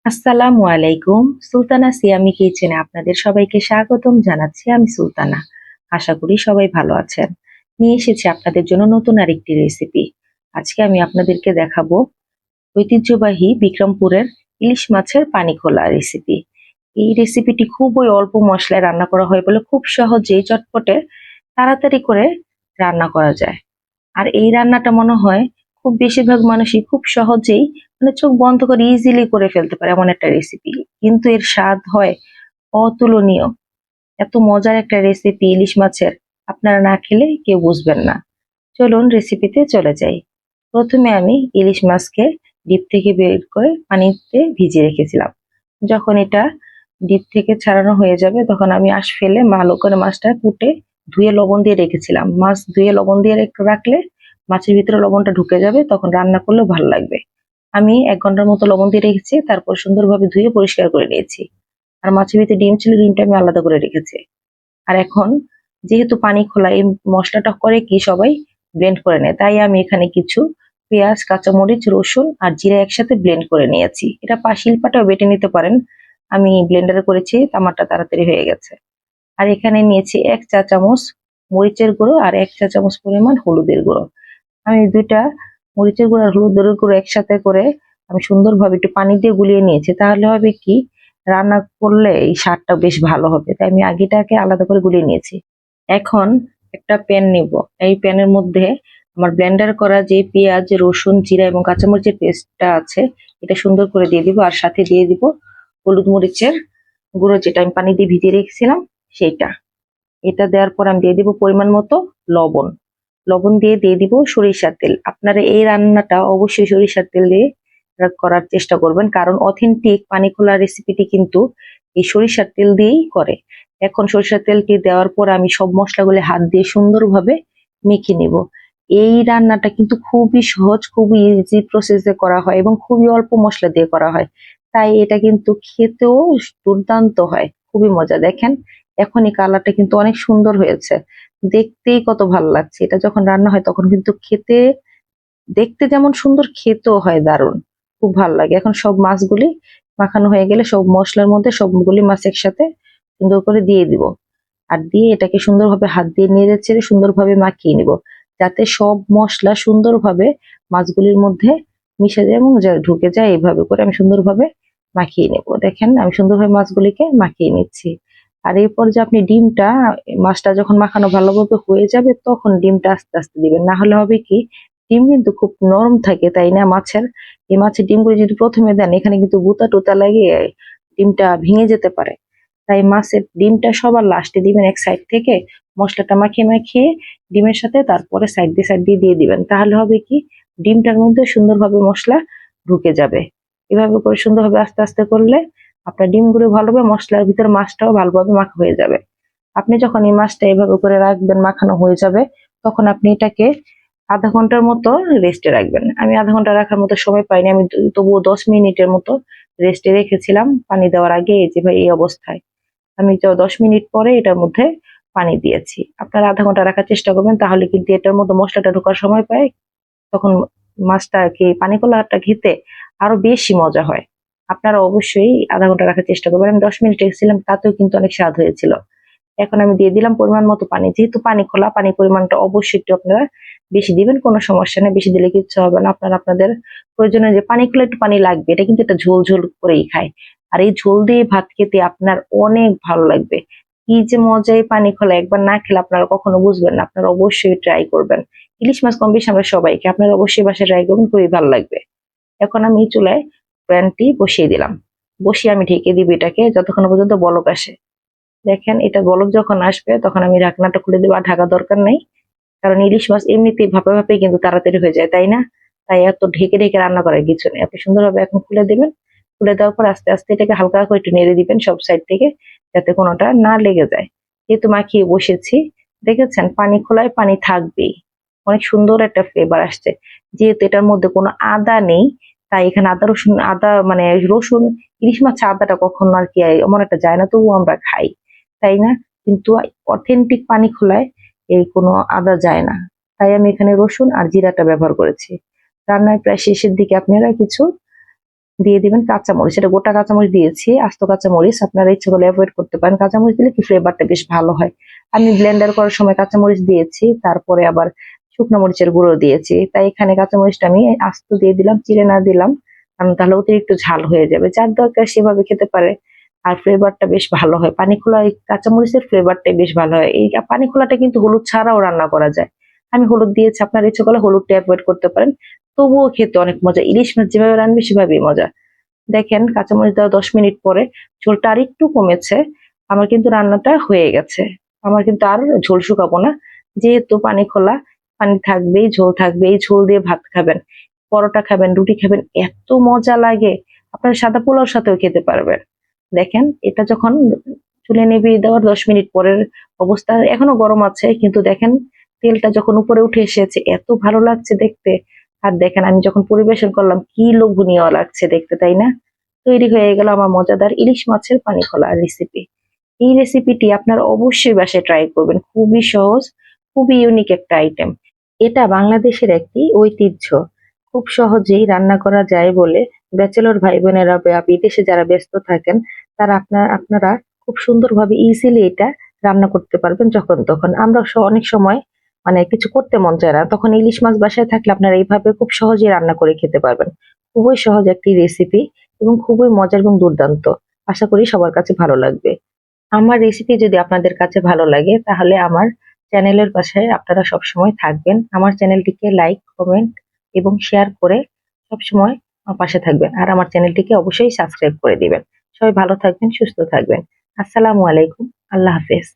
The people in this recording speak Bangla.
আসসালামু আলাইকুম। সুলতানা সিয়ামি কিচেনে আপনাদের সবাইকে স্বাগতম জানাচ্ছি। আমি সুলতানা। আশা করি সবাই ভালো আছেন। নিয়ে এসেছি আপনাদের জন্য নতুন আরেকটি রেসিপি। আজকে আমি আপনাদেরকে দেখাবো ঐতিহ্যবাহী বিক্রমপুরের ইলিশ মাছের পানিখোলা রেসিপি। এই রেসিপিটি খুবই অল্প মশলায় রান্না করা হয় বলে খুব সহজেই চটপটে তাড়াতাড়ি করে রান্না করা যায়। আর এই রান্নাটা মনে হয় খুব বেশিরভাগ মানুষই খুব সহজেই চোখ বন্ধ করে ইজিলি করে ফেলতে পারে এমন একটা রেসিপি। কিন্তু এর স্বাদ হয় অতুলনীয়। এত মজার একটা রেসিপি ইলিশ মাছের, আপনারা না খেলে কেউ বুঝবেন না। চলুন রেসিপিতে চলে যাই। প্রথমে আমি ইলিশ মাছকে ডিপ থেকে বের করে পানিতে ভিজিয়ে রেখেছিলাম। যখন এটা ডিপ থেকে ছাড়ানো হয়ে যাবে তখন আমি আঁশ ফেলে ভালো করে মাছটা কুটে ধুয়ে লবণ দিয়ে রেখেছিলাম। মাছ ধুয়ে লবণ দিয়ে একটু রাখলে মাছের ভিতরে লবণটা ঢুকে যাবে, তখন রান্না করলেও ভালো লাগবে। আমি ১ ঘন্টার মতো লবণ দিয়ে রেখেছি, তারপর সুন্দরভাবে ধুয়ে পরিষ্কার করে নিয়েছি। আর মাছের ভিতরে ডিম ছিল, ডিমটা আমি আলাদা করে রেখেছি। আর এখন যেহেতু পানি খোলা, এই মশলাটা করে কি সবাই ব্লেন্ড করে নেয়, তাই আমি এখানে কিছু পেঁয়াজ, কাঁচামরিচ, রসুন আর জিরা একসাথে ব্লেন্ড করে নিয়েছি। এটা শিলপাটাও বেটে নিতে পারেন, আমি ব্লেন্ডারে করেছি, আমারটা তাড়াতাড়ি হয়ে গেছে। আর এখানে নিয়েছি ১ চা চামচ মরিচের গুঁড়ো আর ১ চা চামচ পরিমাণ হলুদের গুঁড়ো। আমি দুইটা মরিচের গুঁড়ো আর হলুদের গুঁড়ো একসাথে করে আমি সুন্দরভাবে একটু পানি দিয়ে গুলিয়ে নিয়েছি। তাহলে হবে কি, রান্না করলে এই স্বাদটা বেশ ভালো হবে, তাই আমি আগেটাকে আলাদা করে গুলিয়ে নিয়েছি। এখন একটা প্যান নিব। এই প্যানের মধ্যে আমার ব্লেন্ডার করা যে পেঁয়াজ, রসুন, জিরা এবং কাঁচামরিচের পেস্টটা আছে এটা সুন্দর করে দিয়ে দিব। আর সাথে দিয়ে দিব হলুদ মরিচের গুঁড়ো, যেটা আমি পানি দিয়ে ভিজিয়ে রেখেছিলাম সেইটা। এটা দেওয়ার পর আমি দিয়ে দিব পরিমাণ মতো লবণ। লবণ দিয়ে দিব সরিষার তেল। আপনারা এই রান্নাটা অবশ্যই সরিষার তেল দিয়ে করার চেষ্টা করবেন, কারণ অথেন্টিক পানিখোলা রেসিপিটি কিন্তু এই সরিষার তেল দিয়েই করে। এখন সরিষার তেলটি দেওয়ার পর আমি সব মশলাগুলো হাত দিয়ে সুন্দরভাবে মেখে নিব। এই রান্নাটা কিন্তু খুবই সহজ, খুবই ইজি প্রসেসে করা হয় এবং খুবই অল্প মশলা দিয়ে করা হয়, তাই এটা কিন্তু খেতেও দুর্দান্ত হয়, খুবই মজা। দেখেন এখন এই কালারটা কিন্তু অনেক সুন্দর হয়েছে, দেখতেই কত ভালো লাগছে। এটা যখন রান্না হয় তখন কিন্তু খেতে, দেখতে যেমন সুন্দর, খেতেও হয় দারুণ, খুব ভালো লাগে। এখন সব মাছগুলি মাখানো হয়ে গেলে সব মশলার মধ্যে সবগুলি মাছ একসাথে সুন্দর করে দিয়ে দিব। আর দিয়ে এটাকে সুন্দরভাবে হাত দিয়ে নেড়ে চেড়ে সুন্দরভাবে মাখিয়ে নিব, যাতে সব মশলা সুন্দরভাবে মাছগুলির মধ্যে মিশে যায় এবং ঢুকে যায়। এইভাবে করে আমি সুন্দরভাবে মাখিয়ে নেব। দেখেন আমি সুন্দরভাবে মাছগুলিকে মাখিয়ে নিচ্ছি। আর এরপর যে আপনি ডিমটা, মাছটা যখন মাখানো ভালোভাবে হয়ে যাবে তখন ডিমটা আস্তে আস্তে দিবেন, না হলে হবে কি, ডিম কিন্তু খুব নরম থাকে তাই না মাছের, এই মাছের ডিমগুলি যদি প্রথমে দেন এখানে কিন্তু গুতা টুতা লাগে, ডিমটা ভেঙে যেতে পারে। তাই মাছের ডিমটা সবার লাস্টে দিবেন এক সাইড থেকে, মশলাটা মাখিয়ে মাখিয়ে ডিমের সাথে তারপরে সাইড দিয়ে দিয়ে দিবেন। তাহলে হবে কি, ডিমটার মধ্যে সুন্দরভাবে মশলা ঢুকে যাবে। এভাবে করে সুন্দরভাবে আস্তে আস্তে করলে আপনার ডিমগুলো ভালোভাবে মশলার ভিতরে, মাছটাও ভালোভাবে মাখা হয়ে যাবে। আপনি যখন এই মাছটা এভাবে করে রাখবেন, মাখানো হয়ে যাবে, তখন আপনি এটাকে ০.৫ ঘন্টার মতো রেস্টে রাখবেন। আমি ০.৫ ঘন্টা রাখার মতো সময় পাইনি, আমি তবুও ১০ মিনিটের মতো রেস্টে রেখেছিলাম পানি দেওয়ার আগে। এই যে ভাই এই অবস্থায় আমি তো ১০ মিনিট পরে এটার মধ্যে পানি দিয়েছি। আপনারা ০.৫ ঘন্টা রাখার চেষ্টা করবেন, তাহলে কিন্তু এটার মধ্যে মশলাটা ঢোকার সময় পায়, তখন মাছটা কি পানিকলাটা খেতে আরো বেশি মজা হয়। আপনারা অবশ্যই ০.৫ ঘন্টা রাখার চেষ্টা করবেন। আমি ১০ মিনিট রেখেছিলাম, তাতেও কিন্তু অনেক স্বাদ হয়েছিল। এখন আমি দিয়ে দিলাম পরিমাণ মতো পানি। যেহেতু পানি খোলা, পানির পরিমাণটা অবশ্যই একটু আপনারা বেশি দিবেন, কোনো সমস্যা নেই, বেশি দিলে কিচ্ছু হবে না। আপনারা আপনাদের প্রয়োজনে, যে পানি খোলা একটু পানি লাগবে, এটা কিন্তু একটা ঝোল ঝোল করেই খায়। আর এই ঝোল দিয়ে ভাত খেতে আপনার অনেক ভালো লাগবে। কি যে মজা এই পানি খোলা, একবার না খেলে আপনারা কখনো বুঝবেন না। আপনারা অবশ্যই ট্রাই করবেন। ইলিশ মাছ কম বেশি আমরা সবাইকে, আপনারা অবশ্যই বাসায় ট্রাই করবেন, খুবই ভালো লাগবে। এখন আমি চুলায় প্যানটি বসিয়ে দিলাম। বসিয়ে আমি ঢেকে দিব এটাকে যতক্ষণ পর্যন্ত বলক আসে। দেখেন এটা বলক যখন আসবে তখন আমি ঢাকনাটা খুলে দেবো, আর ঢাকা দরকার নেই, কারণ ইলিশ মাছ এমনিতেই ভাপে ভাপে কিন্তু তাড়াতাড়ি হয়ে যায়, তাই না? তাই এত ঢেকে ঢেকে রান্না করার কিছু নেই। আপনি সুন্দরভাবে এখন খুলে দেবেন। খুলে দেওয়ার পর আস্তে আস্তে এটাকে হালকা করে একটু নেড়ে দিবেন সব সাইড থেকে, যাতে কোনোটা না লেগে যায়। যেহেতু মাখিয়ে বসেছি, দেখেছেন পানি খোলায় পানি থাকবেই, অনেক সুন্দর একটা ফ্লেভার আসছে। যেহেতু এটার মধ্যে কোনো আদা নেই, তাই এখানে আদা রসুন, আদা মানে রসুন, ইলিশ মাছে আদাটা কখনো আর কি এমন একটা যায় না, তবুও আমরা খাই, তাই না? কিন্তু অথেন্টিক পানি খোলায় এই কোনো আদা যায় না, তাই আমি এখানে রসুন আর জিরাটা ব্যবহার করেছি। রান্নার প্রায় শেষের দিকে আপনারা কিছু দিয়ে দিবেন কাঁচামরিচ, এটা গোটা কাঁচামরিচ দিয়েছি, আস্ত কাঁচামরিচ আপনারা ইচ্ছে করলে অ্যাভয়েড করতে পারেন, কাঁচামরিচ দিলে কি ফ্লেভারটা বেশ ভালো হয়। আমি ব্লেন্ডার করার সময় কাঁচামরিচ দিয়েছি, তারপরে আবার শুকনো মরিচের গুঁড়ো দিয়েছি, তাই এখানে কাঁচামরিচটা আমি আস্ত দিয়ে দিলাম, চিড়ে না দিলাম, কারণ তাহলে অতিরিক্ত ঝাল হয়ে যাবে। যার দরকার সেভাবে খেতে পারে, আর ফ্লেভারটা বেশ ভালো হয়। পানি খোলা এই কাঁচামরিচের ফ্লেভারটাই বেশ ভালো হয়। এই পানি খোলাটা কিন্তু হলুদ ছাড়াও রান্না করা যায়। আমি হলুদ দিয়েছি, আপনার ইচ্ছে করলে হলুদটা অ্যাভয়েড করতে পারেন, তবুও খেতে অনেক মজা। ইলিশ মাছ যেভাবে রান্নবে সেভাবেই মজা। দেখেন কাঁচামরিচ দেওয়া 10 মিনিট পরে ঝোলটা আর একটু কমেছে, আমার কিন্তু রান্নাটা হয়ে গেছে। আমার কিন্তু আর ঝোল শুকাবো না, যেহেতু পানি খোলা, পানি থাকবেই, ঝোল থাকবেই। এই ঝোল দিয়ে ভাত খাবেন, পরোটা খাবেন, রুটি খাবেন, এত মজা লাগে। আপনার সাদা পোলাওর সাথেও খেতে পারবেন। দেখেন এটা যখন চুলে নিভিয়ে দেওয়ার 10 মিনিট পরের অবস্থা, এখনো গরম আছে, কিন্তু দেখেন তেলটা যখন উপরে উঠে এসেছে এত ভালো লাগছে দেখতে। আর দেখেন আমি যখন পরিবেশন করলাম কি লোভনীয় লাগছে দেখতে, তাই না? তৈরি হয়ে গেল আমার মজাদার ইলিশ মাছের পানি খোলা রেসিপি। এই রেসিপিটি আপনারা অবশ্যই বাসায় ট্রাই করবেন, খুবই সহজ, খুবই ইউনিক একটা আইটেম। এটা বাংলাদেশের একটি ঐতিহ্য, খুব সহজেই রান্না করা যায় বলে ব্যাচেলর ভাই বোনেরা বা বিদেশে যারা ব্যস্ত থাকেন তারা আপনারা খুব সুন্দরভাবে ইজিলি এটা রান্না করতে পারবেন যখন তখন। আমরা অনেক সময় মানে কিছু করতে মন চায় না, তখন ইলিশ মাছ বাসায় থাকলে আপনারা এইভাবে খুব সহজেই রান্না করে খেতে পারবেন। খুবই সহজ একটি রেসিপি এবং খুবই মজার এবং দুর্দান্ত। আশা করি সবার কাছে ভালো লাগবে। আমার রেসিপি যদি আপনাদের কাছে ভালো লাগে তাহলে আমার চ্যানেলের পাশে আপনারা সবসময় থাকবেন। আমার চ্যানেলটিকে লাইক, কমেন্ট এবং শেয়ার করে সবসময় আমার পাশে থাকবেন। আর আমার চ্যানেলটিকে অবশ্যই সাবস্ক্রাইব করে দিবেন। সবাই ভালো থাকবেন, সুস্থ থাকবেন। আসসালামু আলাইকুম। আল্লাহ হাফেজ।